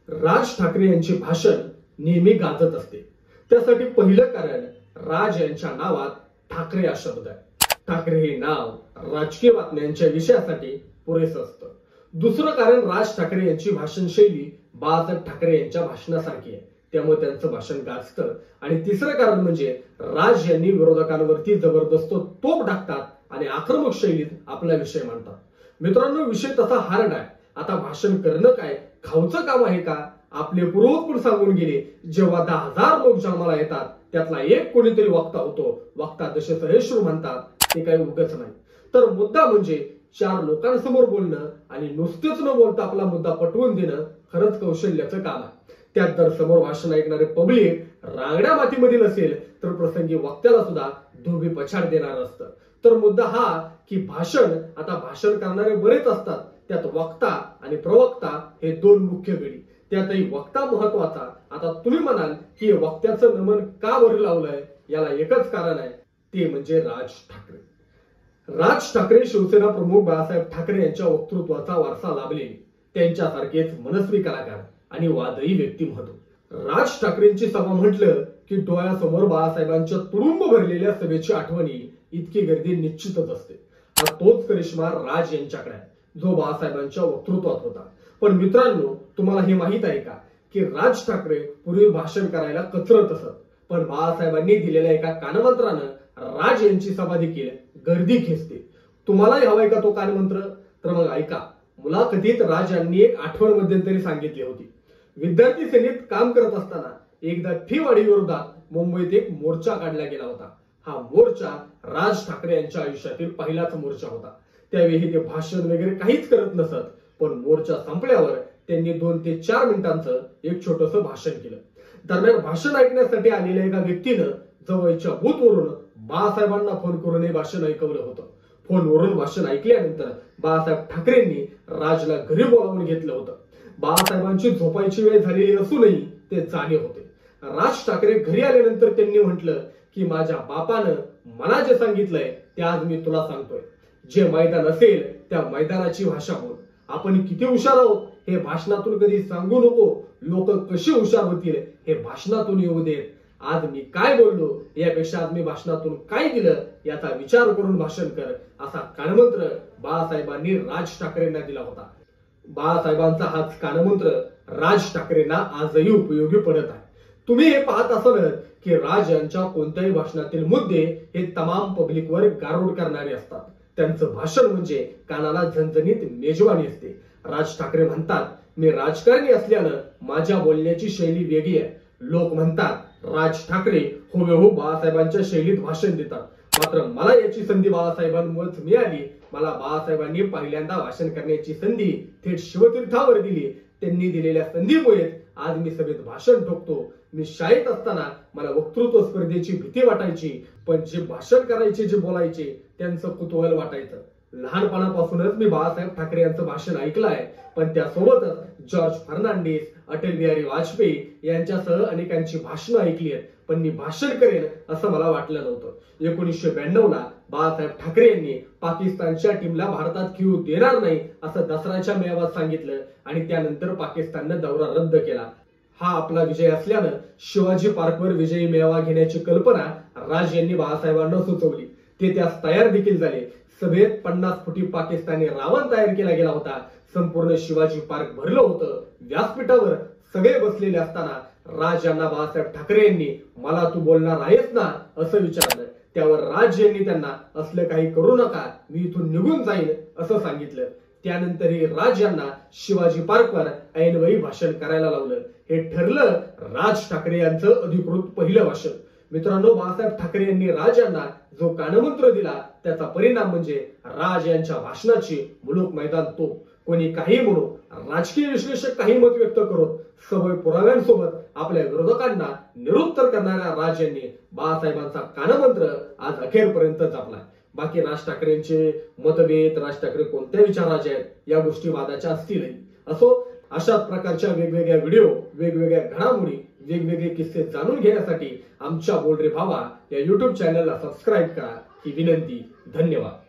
राज ठाकरे यांचे भाषण नेहमी गाजत असते। त्यासाठी पहिलं कारण राज यांच्या नावात ठाकरे हा शब्द आहे। ठाकरे हे नाव राजकीय बातम्यांच्या विषयासाठी पुरेसं असतं। दुसरं कारण राज ठाकरे यांची भाषण शैली बाळासाहेब ठाकरे यांच्या भाषणासारखी आहे, त्यामुळे त्यांचं भाषण गाजतं। आणि तिसरं कारण म्हणजे राज यांनी विरोधकांवरती जबरदस्त तोफ टाकतात आणि आक्रमक शैलीत आपला विषय मांडतात। मित्रांनो, विषय तसा हार्ड आहे। आता भाषण करणं काय खाऊचं काम आहे का? आपले पूर्वज पण सांगून गेले, जेव्हा 10,000 लोक जन्माला येतात त्यातला एक कोणीतरी वक्ता होतो। वक्ता जसे सहेश्वर म्हणतात ते काही उगाच नाही, तर मुद्दा म्हणजे 4 लोकांसमोर बोलणं आणि नुसतेच न बोलता आपला मुद्दा पटवून देणं खरंच कौशल्याचं काम आहे। त्यात जर समोर भाषण ऐकणारे पब्लिक रांगड्या मातीमधील असेल तर प्रसंगी वक्त्याला सुद्धा धोबी पछाड देणार असतं। तर मुद्दा हा की भाषण करणारे बरेच असतात, त्यात वक्ता आणि प्रवक्ता हे 2 मुख्य गडी। त्यातही वक्ता महत्वाचा। आता तुम्ही म्हणाल की वक्त्याचं नमन का बरं लावलंय? याला एकच कारण आहे, ते म्हणजे राज ठाकरे। राज ठाकरे शिवसेना प्रमुख बाळासाहेब ठाकरे यांच्या वक्तृत्वाचा वारसा लाभलेले त्यांच्यासारखेच मनस्वी कलाकार आणि वादळी व्यक्तिमत्व। राज ठाकरेंची सभा म्हटलं की डोळ्यासमोर बाळासाहेबांच्या तुडुंब भरलेल्या सभेची आठवणी इतकी गर्दी निश्चितच असते। हा तोच करिश्मा राज यांच्याकडे आहे, जो बाळासाहेबांच्या वक्तृत्वात होता। पण मित्रांनो, तुम्हाला हे माहित आहे का की राज ठाकरे पूर्वी भाषण करायला कचरत असत, पण बाळासाहेबांनी दिलेल्या एका कानमंत्रानं राज यांची सभा देखील गर्दी खेचते। तुम्हालाही हवाय का तो कानमंत्र? तर मग ऐका। मुलाखतीत राज यांनी एक आठवण मध्यंतरी सांगितली होती। विद्यार्थी सेनेत काम करत असताना एकदा फी वाढी विरोधात मुंबईत एक मोर्चा काढला गेला होता। हा मोर्चा राज ठाकरे यांच्या आयुष्यातील पहिलाच मोर्चा होता। त्यावेळी ते भाषण वगैरे काहीच करत नसत, पण मोर्चा संपल्यावर त्यांनी 2 ते 4 मिनिटांचं एक छोटंसं भाषण केलं। दरम्यान भाषण ऐकण्यासाठी आलेल्या एका व्यक्तीनं जवळच्या बूथवरून बाळासाहेबांना फोन करून हे भाषण ऐकवलं होतं। फोनवरून भाषण ऐकल्यानंतर बाळासाहेब ठाकरेंनी राजला घरी बोलावून घेतलं होतं। बाळासाहेबांची झोपायची वेळ झालेली असूनही ते जागे होते। राज ठाकरे घरी आल्यानंतर त्यांनी म्हटलं की माझ्या बापानं मला जे सांगितलंय ते आज मी तुला सांगतोय। जे मैदान असेल त्या मैदानाची भाषा बोल। आपण किती हुशार आहोत हे भाषणातून कधी सांगू नको, लोक कशी हुशार होतील हे भाषणातून येऊ देत। आज मी काय बोललो यापेक्षा आज मी भाषणातून काय दिलं याचा विचार करून भाषण कर, असा कानमंत्र बाळासाहेबांनी राज ठाकरेंना दिला होता। बाळासाहेबांचा हाच कानमंत्र राज ठाकरेंना आजही उपयोगी पडत आहे। तुम्ही हे पाहत असाल की राज यांच्या कोणत्याही भाषणातील मुद्दे हे तमाम पब्लिकवर गारुड करणारे असतात। त्यांचं भाषण म्हणजे कानाला झणझणीत मेजवानी असते। राज ठाकरे म्हणतात, मी राजकारणी असल्यानं माझ्या बोलण्याची शैली वेगळी आहे। लोक म्हणतात राज ठाकरे हुबेहूब बाळासाहेबांच्या शैलीत भाषण देतात, मात्र मला याची संधी बाळासाहेबांमुळेच मिळाली। मला बाळासाहेबांनी पहिल्यांदा भाषण करण्याची संधी थेट शिवतीर्थावर दिली। त्यांनी दिलेल्या संधीमुळे आज मी सभेत भाषण ठोकतो। मी शाळेत असताना मला वक्तृत्व स्पर्धेची भीती वाटायची, पण जे भाषण करायचे, जे बोलायचे त्यांचं कुतूहल वाटायचं। लहानपणापासूनच मी बाळासाहेब ठाकरे यांचं भाषण ऐकलं आहे, पण त्यासोबतच जॉर्ज फर्नांडिस, अटल बिहारी वाजपेयी यांच्यासह अनेकांची भाषणं ऐकली आहेत, पण मी भाषण करेन असं मला वाटलं नव्हतं। 1992 ला बाळासाहेब ठाकरे यांनी पाकिस्तानच्या टीमला भारतात खेळू देणार नाही असं दसऱ्याच्या मेळाव्यात सांगितलं आणि त्यानंतर पाकिस्ताननं दौरा रद्द केला। हा आपला विजय असल्यानं शिवाजी पार्कवर विजयी मेळावा घेण्याची कल्पना राज यांनी बाळासाहेबांना सुचवली। ते त्यास तयार देखील झाले। सभेत 50 फुटी पाकिस्तानी रावण तयार केला गेला होता। संपूर्ण शिवाजी पार्क भरलं होतं। व्यासपीठावर सगळे बसलेले असताना राज यांना बाळासाहेब ठाकरे यांनी मला तू बोलणार आहेस ना असं विचारलं। त्यावर राज यांनी त्यांना असलं काही करू नका, मी इथून निघून जाईन असं सांगितलं। त्यानंतरही राज यांना शिवाजी पार्कवर ऐनवेळी भाषण करायला लावलं। हे ठरलं राज ठाकरे यांचं अधिकृत पहिलं भाषण। मित्रांनो, बाळासाहेब ठाकरे यांनी राज यांना जो कानमंत्र दिला त्याचा परिणाम म्हणजे राज यांच्या भाषणाची मुलूक मैदान तो। कोणी काही म्हणू, राजकीय विश्लेषक काही मत व्यक्त करोत, सवय पुराव्यांसोबत आपल्या विरोधकांना निरुत्तर करणाऱ्या राज यांनी बाळासाहेबांचा कानमंत्र आज अखेरपर्यंत जपला। बाकी राज ठाकरेंचे मतभेद, राज ठाकरे कोणत्या विचाराचे आहेत या गोष्टी वादाच्या असतीलही। असो, अशाच प्रकारच्या वेगवेगळ्या व्हिडिओ, वेगवेगळ्या घडामोडी, वेगवेगळे किस्से जाणून घेण्यासाठी आमच्या बोल रे भावा या YouTube चॅनलला सबस्क्राईब करा ही विनंती। धन्यवाद।